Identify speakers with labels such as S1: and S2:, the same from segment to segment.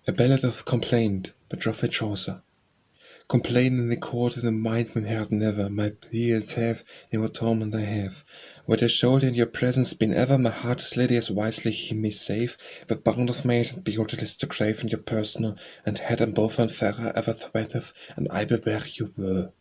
S1: A Ballad of Compleynt by Geoffrey Chaucer. Complain in the court in the mind man heard never, my pleas have, in what torment I have. What I showed in your presence been ever, my heart is lady as wisely he may save, but bound of maid and beautiless to crave in your personal, and head and both and fairer ever twentieth, and I beware you were.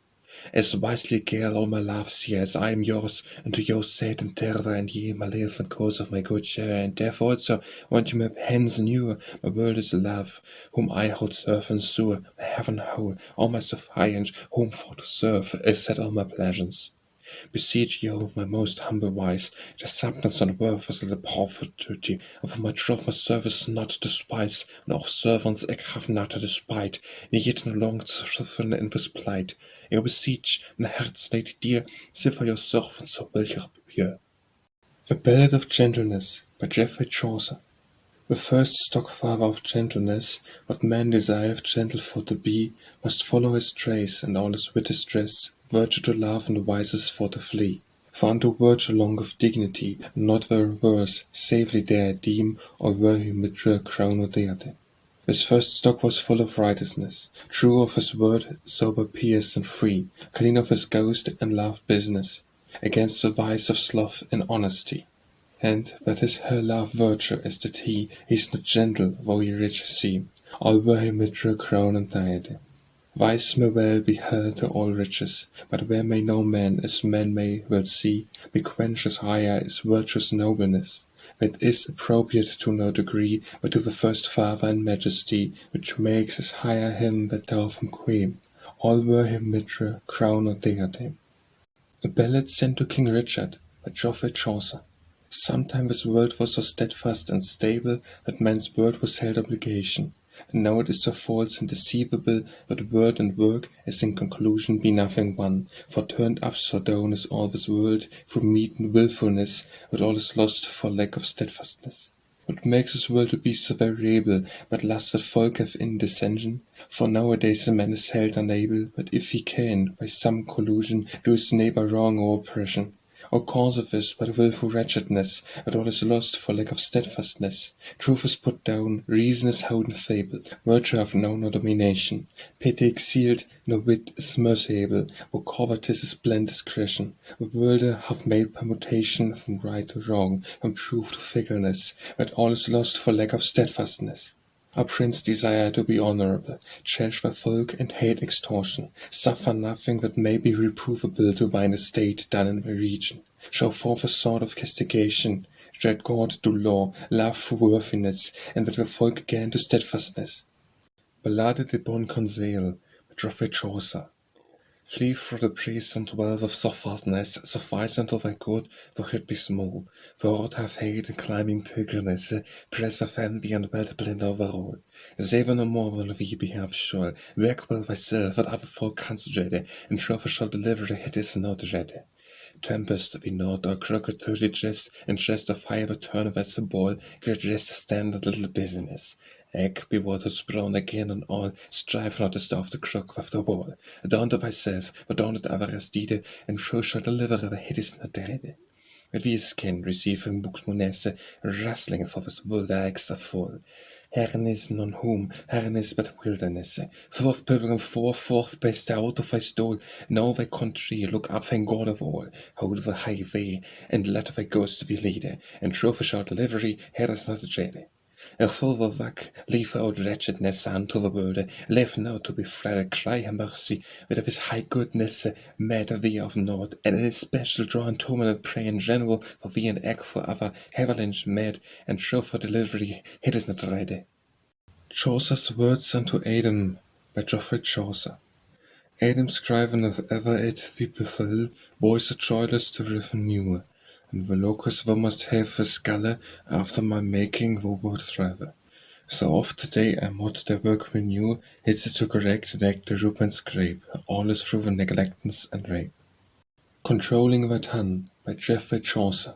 S1: As wisely girl all my loves ye, as I am yours, and to your said and terror, and ye my life and cause of my good share, and therefore also want you my hands newer, my world is love, whom I hold serve and sewer, my heaven whole, all my suffiance, whom for to serve, is set all my pleasures. Beseech you, my most humble wise, the substance and worth is the powerful duty, of my troth my service not despise, and of servants I have not to despite, yet no longer suffer in this plight. I beseech, my heart's lady dear, see for your servant so will you appear. A Ballad of Gentleness by Geoffrey Chaucer. The first stock-father of gentleness, what man desireth gentle for to be, must follow his trace, and all his wit distress, virtue to love and wisest for to flee. For unto virtue longeth dignity, and not the reverse, safely dare I deem, or were he mitre crown or deity. His first stock was full of righteousness, true of his word, sober, pious, and free, clean of his ghost, and loved business, against the vice of sloth and honesty. And but his her love virtue is that he's not gentle, though he rich seem, all were he mitre crown and deity. Vice may well be held to all riches, but where may no man, as men may well see, be quenched as higher is virtue's nobleness, that is appropriate to no degree, but to the first father and majesty, which makes as higher him that doth him queen, all were him mitre crown or deity. A ballad sent to King Richard by Geoffrey Chaucer. Sometime this world was so steadfast and stable that man's word was held obligation, and now it is so false and deceivable that word and work, as in conclusion, be nothing one, for turned up so down is all this world through meat and wilfulness, that all is lost for lack of steadfastness. What makes this world to be so variable, but lust that folk have in dissension? For nowadays a man is held unable, but if he can, by some collusion, do his neighbour wrong or oppression. Or cause of this but wilful wretchedness, that all is lost for lack of steadfastness. Truth is put down, reason is held in fable, virtue hath known no domination. Pity excealed, no wit is merciable, for cowardice is blind discretion. The world hath made permutation from right to wrong, from truth to fickleness, that all is lost for lack of steadfastness. Our prince desire to be honourable, cherish the folk, and hate extortion, suffer nothing that may be reprovable to thine estate done in the region, show forth a sort of castigation, dread God do law, love for worthiness, and that the folk again to steadfastness. Ballade of Conseyle by Geoffrey Chaucer. Flee for the praise and wealth of softness, suffice unto thy good, though it be small. For aught hath hate and climbing eagerness, press of envy and wealth blend over all. Save no more will we be have sure, work well thyself, what other folk canst ready, and truth shall deliver it is not ready. Tempest be not, or crooked to the jest, and jest of fire turn as a ball, great jest stand a little business. Egg be waters brown again and all, strive not to stop the crook with the wall. Adorn to thyself, adorn it avarice deede, and so shall deliver the head is not ready. With wie skin receive in Bukton, rustling for this world eggs are full. Herren is non whom, herren is but wilderness. Forth pilgrim forth best out of thy stall, know thy country, look up thy God of all, hold the highway, and let thy ghost be leader, and troth shall delivery, here is not ready. Full the wak, leave out wretchedness unto the world, live now to be frail, cry her mercy, with of his high goodness, mad thee of naught, and in especial draw unto me and pray in general, for thee and egg for other, avalanche mad, and show for delivery, it is not ready. Chaucer's Words unto Adam by Geoffrey Chaucer. Adam scriveneth ever it the befell, boys a joyless to revenue, and the locust thou must have the scalle, after my making thou would thrive. So oft today I mod their work renew, it's to correct deck the roop and scrape, all is through the neglectance and rape. Controlling thy tongue by Geoffrey Chaucer.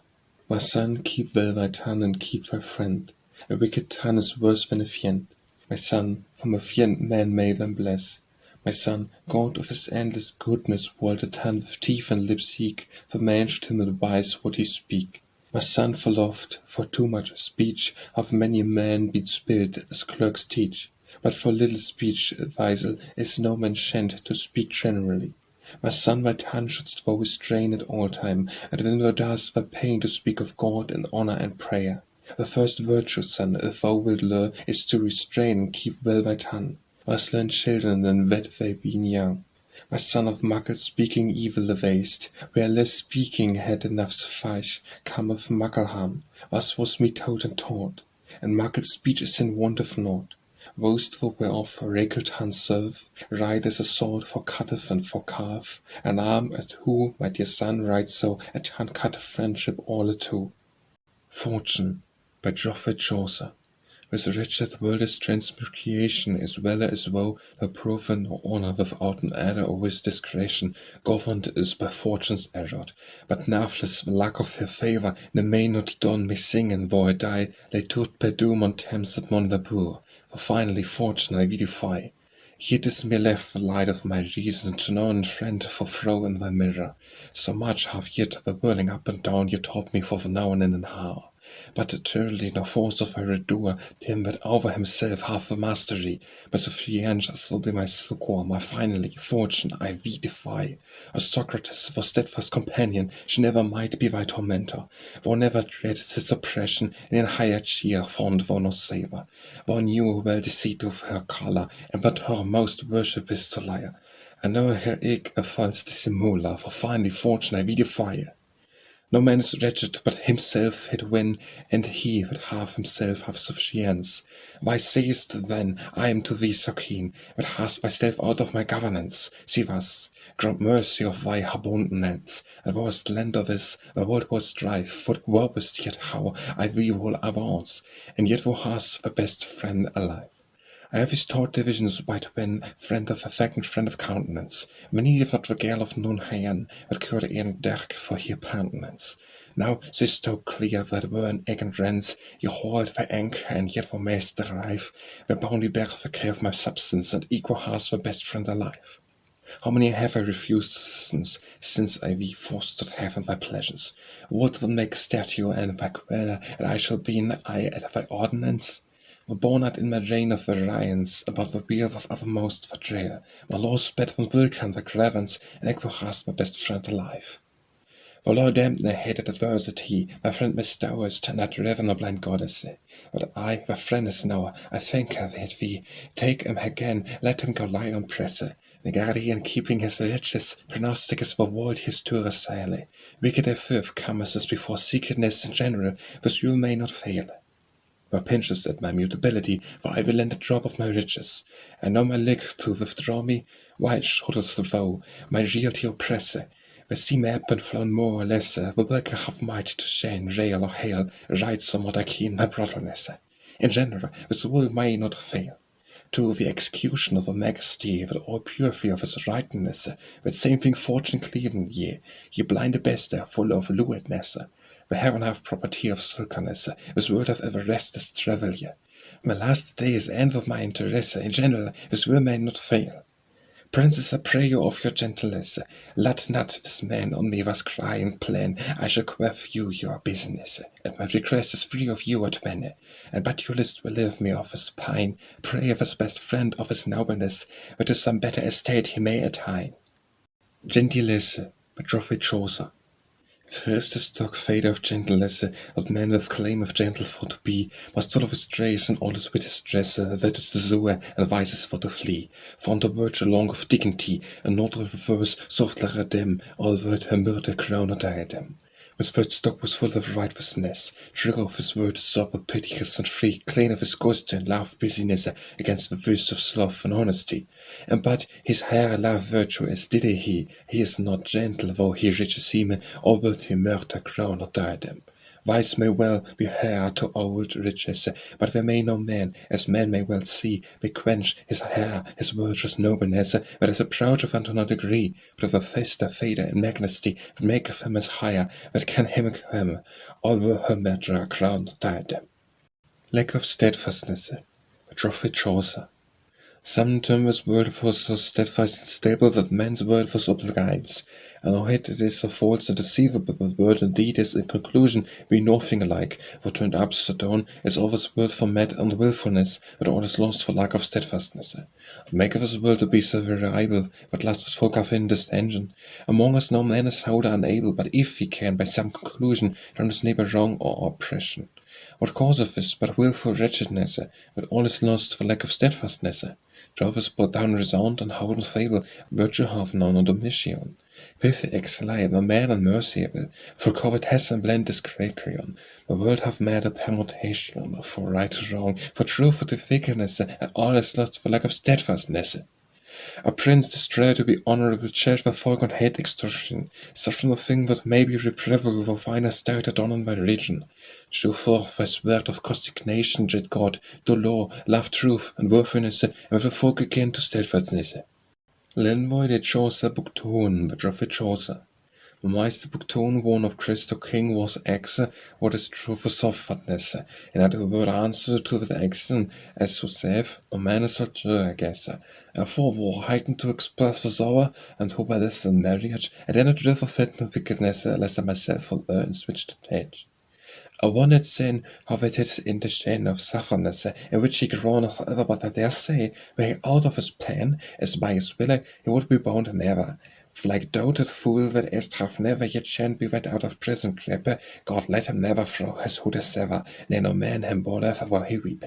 S1: My son, keep well thy tongue and keep thy friend. A wicked tongue is worse than a fiend. My son, from a fiend man may them bless. My son, God of his endless goodness will the tongue with teeth and lips seek, for man should him advise what he speak. My son forloved, for too much speech, of many a man been spilled, as clerks teach. But for little speech advisal is no man shent to speak generally. My son, thy tongue shouldst thou restrain at all time, and when thou dost thy pain to speak of God and honour and prayer. The first virtue, son, if thou wilt learn, is to restrain and keep well thy tongue. Thus learn children than that they being young. My son, of muckle speaking evil the waste, where less speaking had enough suffice, cometh muckle harm. Thus was me told and taught, and muckle speech is in want of naught. Boastful whereof rakel tongue serve, right as a sword for cutteth and for carve, an arm at who, my dear son, right so, a tongue cutteth friendship all a two. Fortune, by Geoffrey Chaucer. With wretched world's transmigration, as well as woe, no profit nor honour without an adder or with discretion, governed is by fortune's error. But nathless the lack of her favour, ne may not don me singen, though I die, lay tout perdum on Thames at Mondabur, for finally fortune I vidify. Yet is me left the light of my reason to know and friend for throw in thy mirror. So much have yet the whirling up and down you taught me for the now and in an hour. But eternally no force of her endure, him that over himself hath the mastery. But sufficient will be my succour, my finally fortune I thee defy. As Socrates, for steadfast companion, she never might be thy tormentor. Thou never dreadest his oppression, and in higher cheer found thou no savour. Thou knew well deceit of her colour, and but her most worship is to lie. I know her eke a false dissimuler, for finally fortune I thee defy. No man is wretched but himself had win, and he that hath himself hath sufficience. Why sayest then, I am to thee so keen, that hast thyself out of my governance? See thus, grant mercy of thy abundance, and wast lend of this, the world was strife, what wouldst yet how I thee will avance, and yet thou hast the best friend alive. I have restored divisions white when, friend of affection, friend of countenance. Many that the girl of none haen, that could e'en derk for her countenance. Now sis so clear that were an egg and rents, you hold the anchor and yet for master rife, the bounty bear the care of my substance, and equal has the best friend alive. How many have I refused since I thee fostered heaven thy pleasures? Would thou make statue and thy queller, and I shall be an eye at thy ordinance? The bonnet in my reign of variance, about the wheels of uppermost for drear, the law sped from Bukton the cravens, and equal hast my best friend alive. The law damned I hated adversity, my friend bestowest, not reven a blind goddess. But I, the friend is now, I thank her that thee, take him again, let him go lie on presse. The guardian keeping his riches, prognostic is the world his to assail. Wicked filth cometh before secretness in general, which you may not fail. Thou pinchest at my mutability, for I will lend a drop of my riches, and now my leg to withdraw me, why shouldest thou my realty oppress? The sea map and flown more or less, the worker have might to shame, rail or hail, right somewhat I keen my brotherliness. In general, this will may not fail. To the execution of the majesty, with all purity of his rightness, with same thing fortune cleaven ye blinde beste, full of lewdness. The heaven have property of silkerness, this world of ever restless travel ye. My last day is end of my interesse, in general, this will may not fail. Princess, I pray you of your gentilesse, let not this man on me was cry and plan, I shall quaff you your business, and my request is free of you at many, and but your list will live me of his pine, pray of his best friend of his nobleness, that to some better estate he may attain. Gentilesse, by Geoffrey Chaucer. First the stock fade of Gentilesse, that man with claim of gentle for to be, must full of his trace and all his wit his dress, that is to sue and vices for to flee. Found a virtue long of dignity, and not of verse softly redem, all word her murder crown or diadem. His first stock was full of righteousness, true of his word, sober, piteous, and free, clean of his ghost and love busyness against the voice of sloth and honesty. And but his hair love virtue as did he is not gentle, though he rich seem, or will he murder crown or diadem. Wise may well be heir to old riches, but there may no man, as men may well see, be quench his hair, his virtuous nobleness, but as a proud of unto no degree, but of a fester favour and majesty that maketh him as higher, that can him come, over her murder crown or diadem. Lak of Stedfastnesse, by Geoffrey Chaucer. Sometimes word was so steadfast and stable that man's word was obliged, and how it is so false and deceivable, but word indeed is in conclusion be nothing alike. What turned upside down is always word for mad and willfulness, but all is lost for lack of steadfastness. Make of his word to be so variable, but last was folk of in this engine. Among us no man is wholly unable, but if he can by some conclusion turn his neighbor wrong or oppression. What cause of this but wilful wretchedness, but all is lost for lack of steadfastness? Trovers brought down resound and houden fable, virtue have none on domitian. Pithy exile, the man and merciable, for covet has and blend discretion. The world have made a permutation, for right or wrong, for truth for the wickedness, and all is lost for lack of steadfastness. A prince destroyed to be honorable church for folk and hate extortion, such a thing that may be reprobable for finer started on by religion. Show forth this word of consignation, dread God, to law, love truth, and worthiness, and with the folk again to steadfastness. Lenvoy de Chaucer Bukton, by Geoffrey Chaucer. The meiste Bukton one of Christo King was exe, what is true for softness, and had the word answer to the exen, as so saith, a man is such a guess. Therefore war heightened to express the sorrow, and who by this in marriage, and then a drift of fit and wickedness, lest I myself will learn switch to edge. A wonted sin, how it is in the chain of sufferness, in which he groaneth ever, but I dare say, were he out of his plan, as by his will, he would be bound never. Like doted fool that est hath never yet shan't be wet out of prison crepe, God let him never throw his hood sever, ne no man him bordeth while he weep.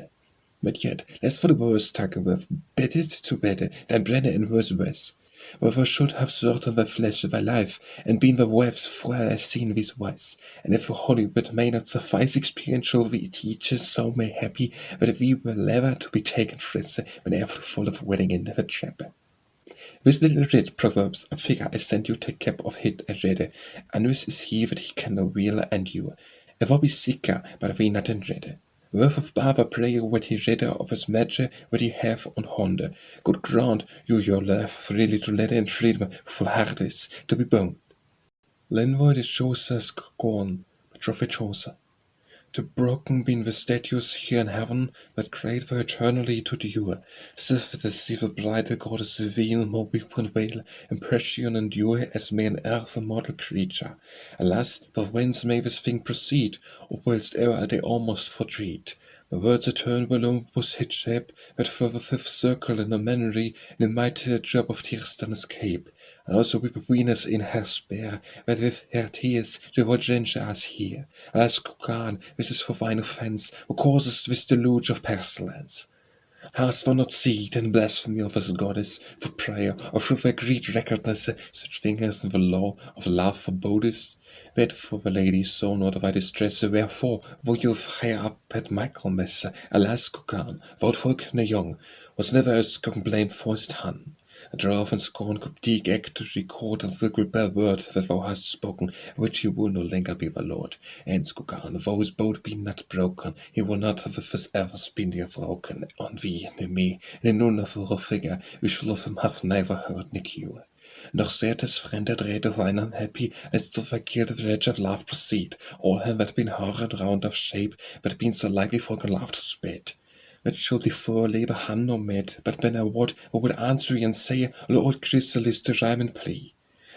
S1: But yet, less for the worst tackle with, bid it to better, than brenne in worse ways. Whoever should have certain the flesh of thy life, and been the waves for as seen these wise, and if a holy wit may not suffice, experience shall we teach so may happy, that we will never to be taken frisse, whenever full of wedding in the trap. This little read Proverbs a figure I send you to cap of hit a rede, and this is he that he can no real endure. Ever be sicker, but we not in rede. Worth of bother prayer what he rede of his measure what he have on honde. God grant you your love freely to let in freedom for heart is to be bound. Lenvoy de Chaucer Scogan, Geoffrey Chaucer. To broken been the statues here in heaven, that great for eternally to dure. Sith the civil bridal goddess veil, more weep and wail, impression endure, as may an earth a mortal creature. Alas, for whence may this thing proceed, or whilst e'er they almost foretreat? The words eternal will Olympus hit shape, that for the fifth circle in the memory, in a mightier job of tears than escape. And also weep Venus in her spare, that with her tears she would drench us here. Alas, Scogan, this is for thine offence, who causest this deluge of pestilence. Hast thou not seen and blasphemy of this goddess, for prayer, or through thy great recklessness, such things as in the law of love forbodest? That for the lady's soul not of thy distress, wherefore, wo you higher up at Michaelmas, alas, Scogan, wout folk ne young, was never a complaint for his tongue. A dwarf and scorn could dig act to record the rebel word that thou hast spoken, which he will no longer be the Lord. And Scogan, though his boat be not broken, he will not have his ever been broken. On thee, ne me, ne none of our figure, we shall of him have never heard ne cure. Noch said his friend that rate of thine unhappy, lest the fakir the rage of love proceed, all him that been horrid round of shape, that been so likely for love to spit. That should the voorlebe hand no met, but ben a word who would answer and say, Lord Chrysalis to rhyme and plea.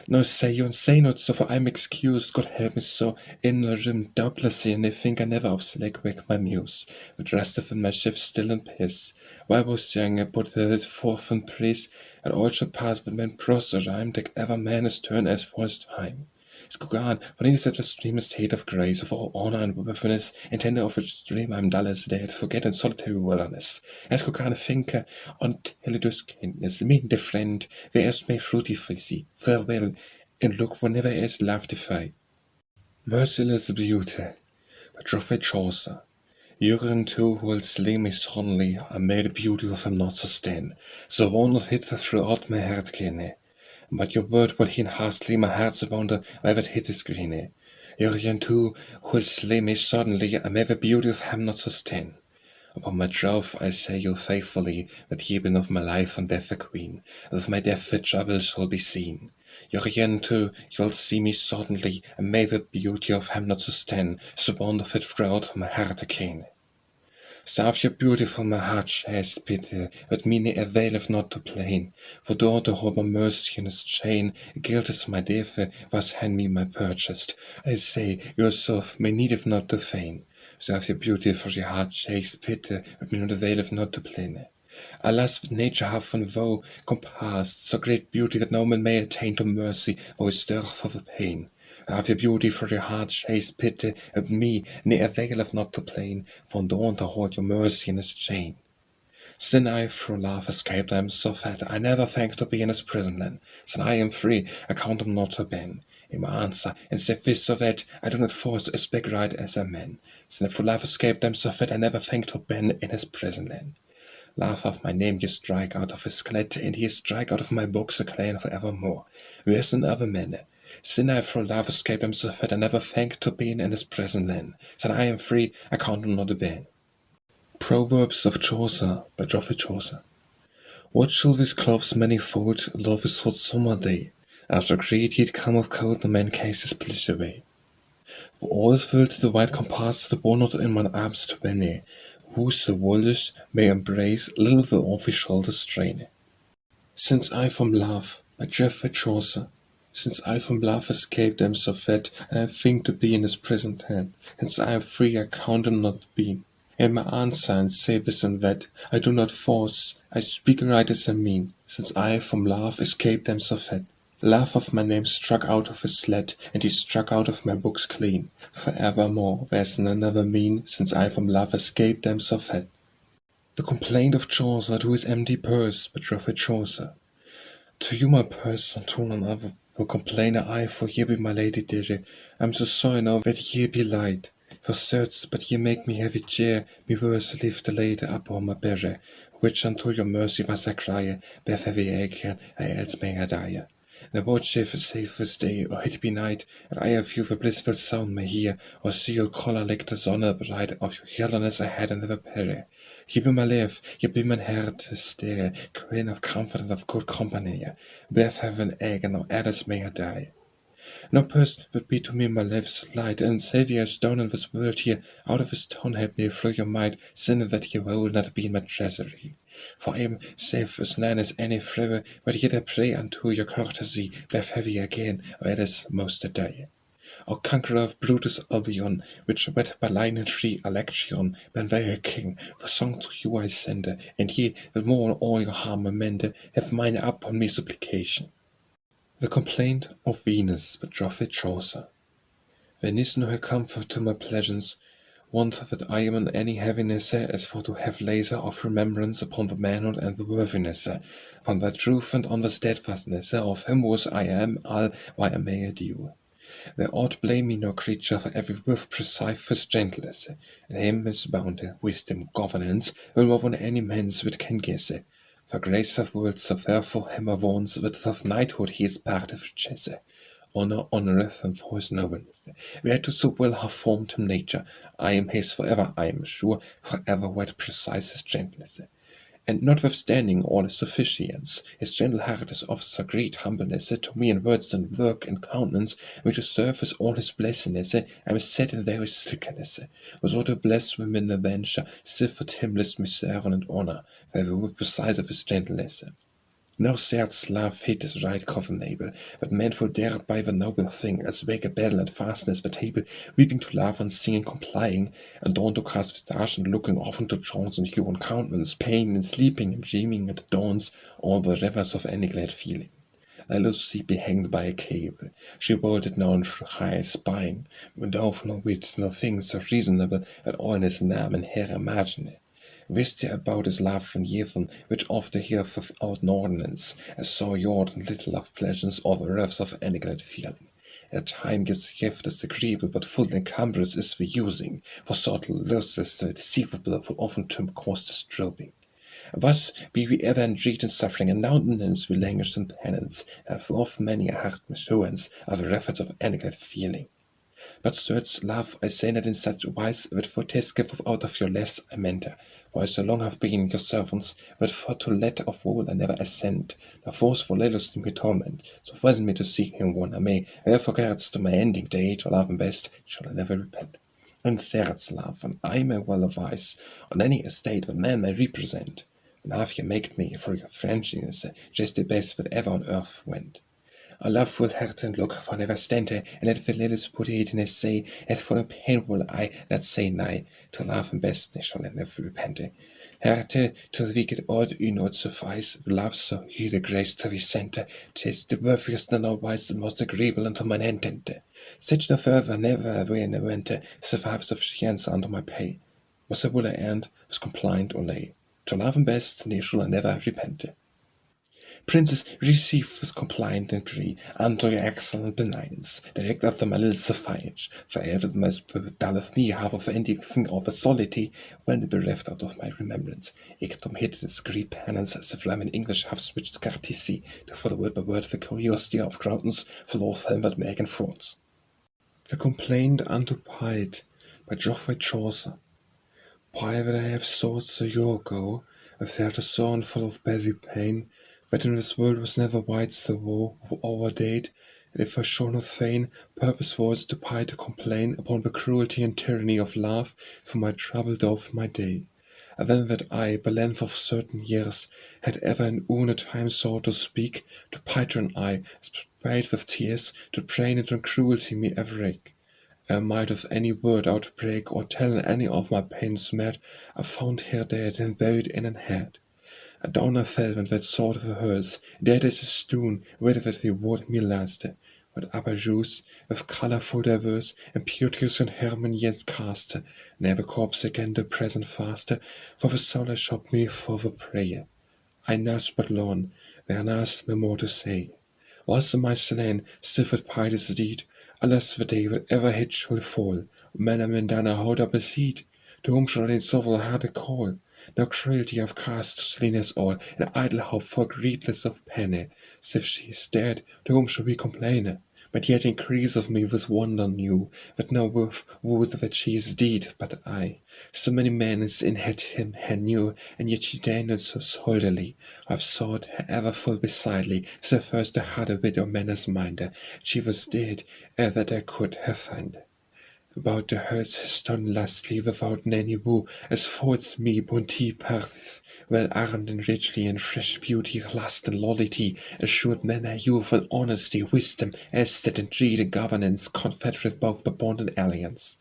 S1: No say you and say not so, for I'm excused, God help me so, in the rim doubtless, and I think I never of slag wake my muse, but resteth in my shift still in peace. Why was young, I put it forth in praise, and all shall pass, but men prose a rhyme, take ever man his turn as for his time. Scogan, for he set the stream state of grace, of all honor and worthiness, and tender of which stream I'm dull as dead, forget in solitary wilderness. As Scogan thinker, until it is kindness, mean the friend, there is may fruity fizzy, farewell, and look whenever is love defy. Merciles Beaute, by Geoffrey Chaucer. Euren too will slay me suddenly, I made the beauty of him not sustain, so wandered hither throughout my heart kenne. But your word will hin hastily my heart's wonder, where it hit is greene. Euren too will slay me suddenly, I may the beauty of him not sustain. Upon my troth I say you faithfully, that ye been of my life and death a queen, of my death the trouble shall be seen. Euren too you'll see me suddenly, and may the beauty of him not sustain, so wonder fit throughout my heart again. Serve your beautiful my heart chaste pity, but me ne availeth not to plain, for door to hold my mercy in his chain, guilt is my death, was hand me my purchased. I say, yourself may needeth not to feign. Serve your beauty for your heart chaste pity, but me not availeth not to plain. Alas, that nature hath von woe compassed so great beauty that no man may attain to mercy, or is dearth of the pain. Have your beauty for your heart chaste pity, and me ne availeth not to plain, von dawn to hold your mercy in his chain. Sin I through love escaped, I am so fat, I never think to be in his prison land. Sin I am free, I count him not to ben. In my answer, and say this so that I do not force as big right as a man. Sin through love escaped, I am so fat, I never think to ben in his prison land. Laugh of my name ye strike out of his skeleton, and ye strike out of my books a claim for evermore. Where's another man? Sin I from love escaped him so that I never think to be in his present land. Sin I am free, I count him not a ban. Proverbs of Chaucer by Geoffrey Chaucer. What shall these clothes manifold, love is hot summer day? After greed yet come of cold, the man cases pleasure away. For all is filled the white compass, the bone not in mine arms to bene. Whoso woolish may embrace, little will off his shoulders strain. Since I from love, by Geoffrey Chaucer, since I from love escaped am so fat, and I think to be in his present hand, since I am free I count him not be. In my answer and say this and that, I do not force, I speak right as I mean, since I from love escaped am so fat. Love of my name struck out of his sled, and he struck out of my books clean. For evermore there's another mean, since I from love escaped am so fat. The Compleynt of Chaucer to his empty purse, by Geoffrey Chaucer. To you my purse, and to none other, will complain I, for ye be my lady dear. I'm so sorry now that ye be light. For certes, but ye make me heavy cheer, me worse leave the lady upon my berre, which unto your mercy was I cry, beth heavy egg, I else may I die. The vouchsafe safe this day, or it be night, and I of you the blissful sound may hear, or see your color like the sonne bright, of your gentleness I had never perre. Ye be my life, ye be mein hert stare, queen of comfort and of good company, beth have an egg, and no others may I die. No purse would be to me my life's light, and Saviour stone in this world here, out of his tone help me through your might, sin that ye will not be in my treasury. For I am safe as none as any frive, but yet I pray unto your courtesy, beth heavy again, or else most a day. O conqueror of Brutus Albion, which wet by line and free election, ben very king, for song to you I send, and ye, that more all your harm amend, have mine upon me supplication. The Compleynt of Venus by Geoffrey Chaucer. There is no comfort to my pleasures, want that I am in any heaviness, as for to have laser of remembrance upon the manhood and the worthiness, upon the truth and on the steadfastness of him whose I am all why I may adieu. There ought blame me no creature for every with precise his gentilesse, and him his bounty, wisdom, governance, will more than any man's wit can guess. For grace of words so fair for him avauns, that of knighthood he is part of chesse. Honor honoureth him for his nobleness. Whereto so well hath formed him nature, I am his forever, I am sure, forever wet precise his gentleness. And notwithstanding all his sufficience, his gentle heart is of so great humbleness to me in words and work and countenance, which to serve with all his blessedness, I am set in very slickness. Was ought to bless women adventure, sifted him list me serve and honour, very with precise of his gentleness. No certes love hate is right covenable, but manful dared by the noble thing, as wake a battle and fastness the table, weeping to love and singing complying, and dawn to cast vistage and looking often to chance and hue and countenance, pain and sleeping and dreaming at dawns, all the rivers of any glad feeling. I Lucy be hanged by a cable, she bolted known through high spine, with no wit, no things so reasonable, but all in his name and hair imagine. Wist ye about his love from Yevon, which often heareth without ordinance, as so yord and little of pleasures, or the revs of any glad feeling. At time his gift is agreeable, but full encumbrance is the using, for subtle lust is the deceivable, for often to cause disturbing. Thus be we ever in dread and suffering, and nonsense we languish in penance, and full of many a heart missuance of the efforts of any glad feeling. But certes love I say not in such wise, that for task without of your less I meant, for I so long have been your servants, that for to let of woe I never assent, nor force for little to me torment, so wasn't me to see him when I may, where forgets to my ending day to love him best, shall I never repent. and Sarah's love, and I may well advise on any estate that man may represent, and have ye make me for your friendliness just the best that ever on earth went. A love will hurt and look for never stente, and it will let us put it in a say, and for a pain will I that say nay, to love and best shall and never repent. Herte to the wicked odd you not suffice, love so he the grace to be sent, 'tis the worthiest and always the most agreeable unto mine intent. Such no further never when went, survives sufficience unto my pay. Was I will I end, was compliant or lay, to love and best, ne shall I never repent. Princess, receive this compliant degree unto your excellent benignance, direct after my little suffiage, for ever the most dulleth me half of anything of a solity, when the bereft out of my remembrance. Ik tom hit this great penance as if in English have switched courtesy, to follow word by word the curiosity of Groutons, flow of Helmut Meg and frauds. The Complaint unto Pite, by Geoffrey Chaucer. Why would I have sought so year ago, a fair song full of busy pain, that in this world was never white so woe overdate, and if I shall not fain, purpose was to Pite to complain upon the cruelty and tyranny of love, for my troubled of my day. And then that I, by length of certain years, had ever in one time sought to speak, to Pite and I, sprayed with tears, to pain and cruelty me ever rake. I might of any word outbreak, or tell any of my pains mad, I found her dead and buried in an head. Down I fell when that thought of hers, dead as a stone, whether that they would me last. But upper juice, with colourful diverse, and beauteous and herman yet cast, never corpse again the present fast, for the soul shot me for the prayer. I nursed but lone, there nursed no more to say. Was my slain, still with Pite's deed, alas the day that ever hit shall fall, man and Mendana hold up his heat, to whom shall in sovereign heart a call? No cruelty of cast to slain us all, and idle hope for greedless of penny. Sith she is dead, to whom shall we complain? But yet increase of me with wonder new, that no worth would that she is dead, but I. So many men is in him her knew, and yet she deigned so solidly. I've sought her ever full besidely, so first I had a bit of manners mind, she was dead, ere that I could her find. About the herds stone lastly without any woo, as forth me bounty partheth, well armed and richly in fresh beauty, lust and loyalty, assured manner, youth and honesty, wisdom, estate and dreed and governance, confederate both by bond and alliance.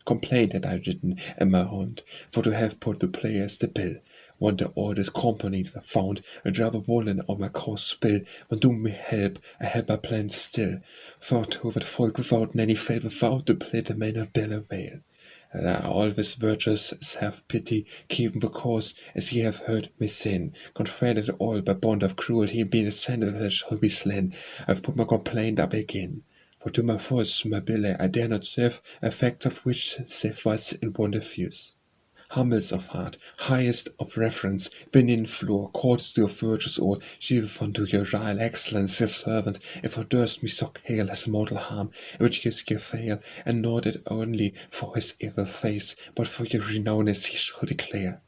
S1: Compleynt had I written in my hand, for to have put the players the bill. Want the orders companies were found, and rather wollen on my cause spill, when do me help, I help my plans still. For to that folk without any fail, without the play the may not bill avail. And I always virtuous have pity, keeping the cause, as ye have heard me sin. Confronted all by bond of cruelty, being ascended that shall be slain. I've put my complaint up again. For to my force, my bille, I dare not serve, effect of which save was in one diffuse. Humblest of heart, highest of reverence, beneath floor, courtesy of virtues all, chief unto your royal excellence, your servant, if thou durst me so hail his mortal harm, which is your fail, and not it only for his evil face, but for your renown as he shall declare.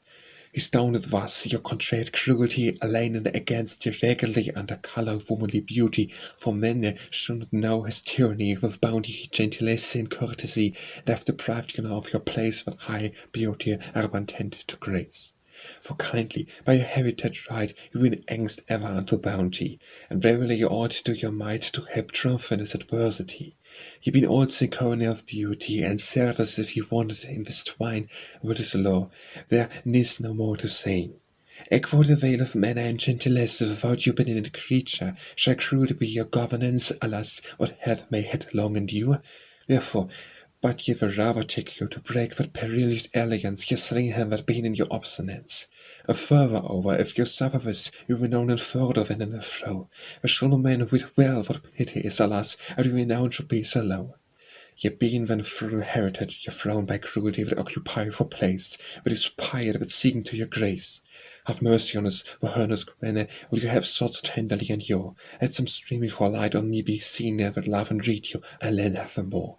S1: He stoned was your contract cruelty, alone and against your regularly under colour of womanly beauty, for many should not know his tyranny, with bounty, gentilesse, and courtesy, and have deprived you now of your place with high beauty are content to grace. For kindly, by your heritage right, you win angst ever unto bounty, and verily you ought to do your might to help triumph in his adversity. Ye been also cone of beauty, and certes if ye wanted in this twine, with his law, there needs no more to say. Eke for the veil of manner and gentilesse, without you been in a creature, shall cruelty be your governance, alas, what health may headlong endure? Therefore, but ye will rather take you to break that perilous alliance, ye sling him that been in your obstinance. A further over, if you suffer this, you renown and further than in the flow. The shall no man wit well what pity is, alas, and your renown should be so low. Ye being then through heritage, ye thrown by cruelty that occupy for place, that is pied that seeking to your grace. Have mercy on us, for hernus quene, will you have sought so tenderly endure. Let some streaming for light on me be seen there that love and read you, and lend have more.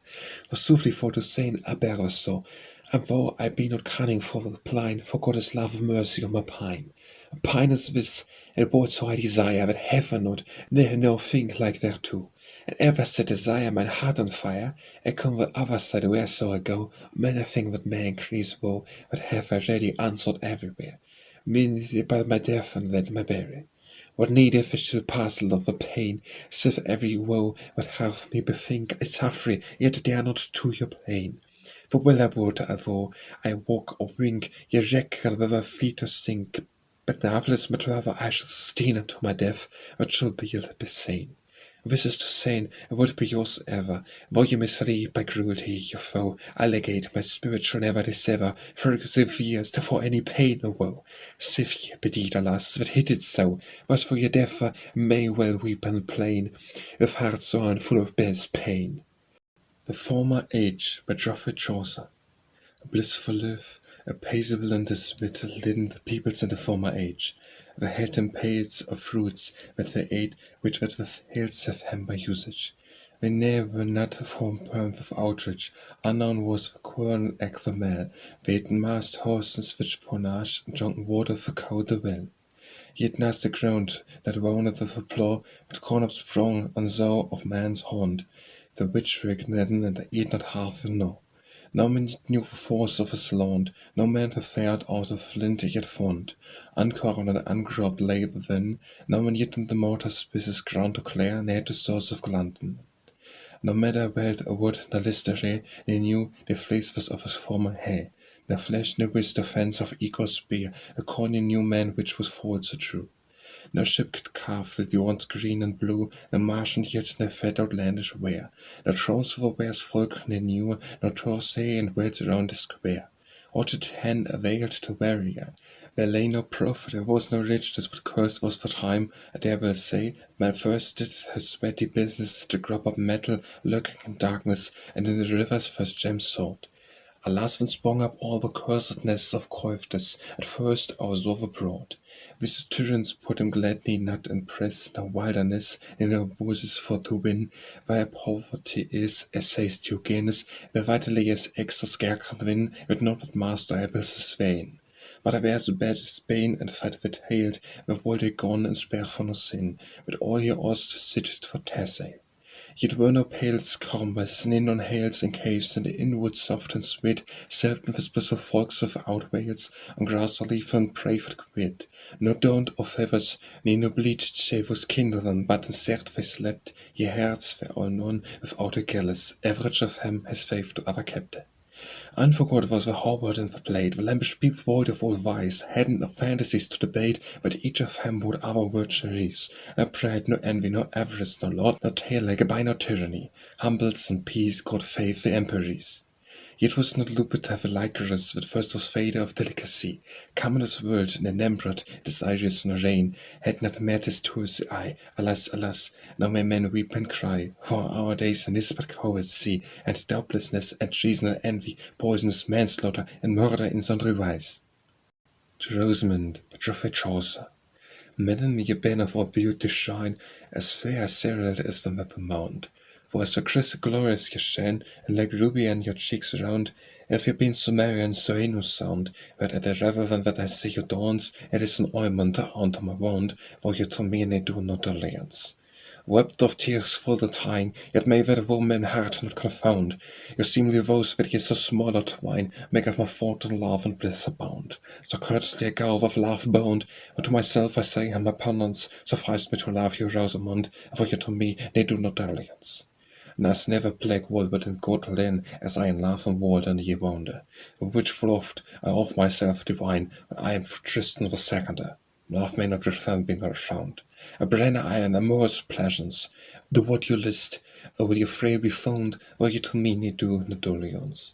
S1: For soothly for to say in aber so, and though I be not cunning for the blind, for God is love of mercy on my pine. A pine is this, and what so I desire that heaven not, ne no think like thereto. And ever set desire mine heart on fire, and come with other side whereso I go, many thing that may increase woe, that have already answered everywhere. Means by my death and then my bury. What need if I should parcel of the pain, save every woe that hath me bethink I suffer, yet dare not to your plain. For well I would, although I walk or wink, ye reckon whether feet to sink, but doubtless whatever I shall sustain unto my death, what shall be sane. This is to say, I would be yours ever, though you may sleep by cruelty your foe, allegate my spirit shall never dissever, for years for any pain or woe. Sith ye bedieed, alas, that hit it so, was for your death may well weep and plain, with heart sore and full of best pain. The Former Age by Geoffrey Chaucer. A blissful life, a paisible and dismitted litten the peoples in the former age. They had them pails of fruits that they ate, which with the hills have hem by usage. They ne'er were not formed of outrage, unknown was the corn egg the male, they had masked horses which ponage, and drunken water for cow the well. Yet nas the ground, that wounded with the plough, but corn up sprung, and so of man's haunt, the which were gnadden, and they eat not half the know. No man yet knew the force of his land, no man the fared out of flint yet fond. Uncorned and ungrubbed lay within, no man yet in the mortar spaces ground to clear, near the source of glanton. No matter welt a wood, nor listeré, ne knew the fleece was of his former hay. Ne flesh ne wist the fence of eagle's spear, a corny new man which was false so true. No ship could carve the yawns green and blue, no Martian yet ne fed outlandish wear, no thrones for wares folk ne knew, no Torsay and wells around the square. Orchard hen availed to warrior. There lay no profit, there was no riches, but curse was for time. I dare well say, man first did his sweaty business to grub up metal, lurking in darkness, and in the rivers first gems sought. Alas, then sprung up all the cursedness of coifters, at first our over broad. With the tyrants put him gladly not in press, no wilderness, in no bourses for to win, where poverty is, as says Diogenes, where vitally as extra scare can win, with not but master Abel's Svein. But I wear so bad as Spain, and fight with hailed, where wolde gone and spare for no sin, with all your odds to sit it for Tassay. Yet were no pales combers, ne non hails in caves, and the inwood soft and sweet, seldom whispers of folks without wails, on grass or leaf and pray for quid. No daunt of feathers, ne no bleached shave was kindled, but in cert they slept, ye hearts were all none, without a gallus, average of them has faith to other kept. Unforgot was the Hobart and the blade, the lambish people void of all vice, hadn't no fantasies to debate, but each of them would other virtues, no pride, no envy, no avarice, no lord, no tail like by no tyranny, humbles and peace, God faith the emperies. Yet was not Lupita the Lycorus, that first was fader of delicacy, come in this world, ne nembrot, desirous no reign, had not matters to his eye, alas, alas, now may men weep and cry, for our days in this but cowardsy, and doubtlessness, and treason and envy, poisonous manslaughter, and murder in sundry wise. To Rosemounde, by Geoffrey Chaucer. Madden me a banner for beauty shine, as fair as herald as the Maple Mound. For as so crystal glorious ye shine, and like ruby on your cheeks round, if ye been so merry and so innocent, that at the revel than that I see you dawns, it is an ointment unto my wound, for you to me ne do not alliance. Wept of tears full the time, yet may that woman heart not confound. Your seemly vows that ye so small or twine, make of my fortune love and bliss abound. So curse dear gulf of love bound, but to myself I say, and my penance sufficed me to love you, Rosemounde, for you to me ne do not alliance. Nas never plague wool but in good lin, as I in love and wold and ye wonder, which floft I of myself divine, when I am for Tristan the seconder. Love may not refund be nor found. A brenner I am amorous pleasance. Do what you list, or will your frail be found, were you to me ne do no dolions.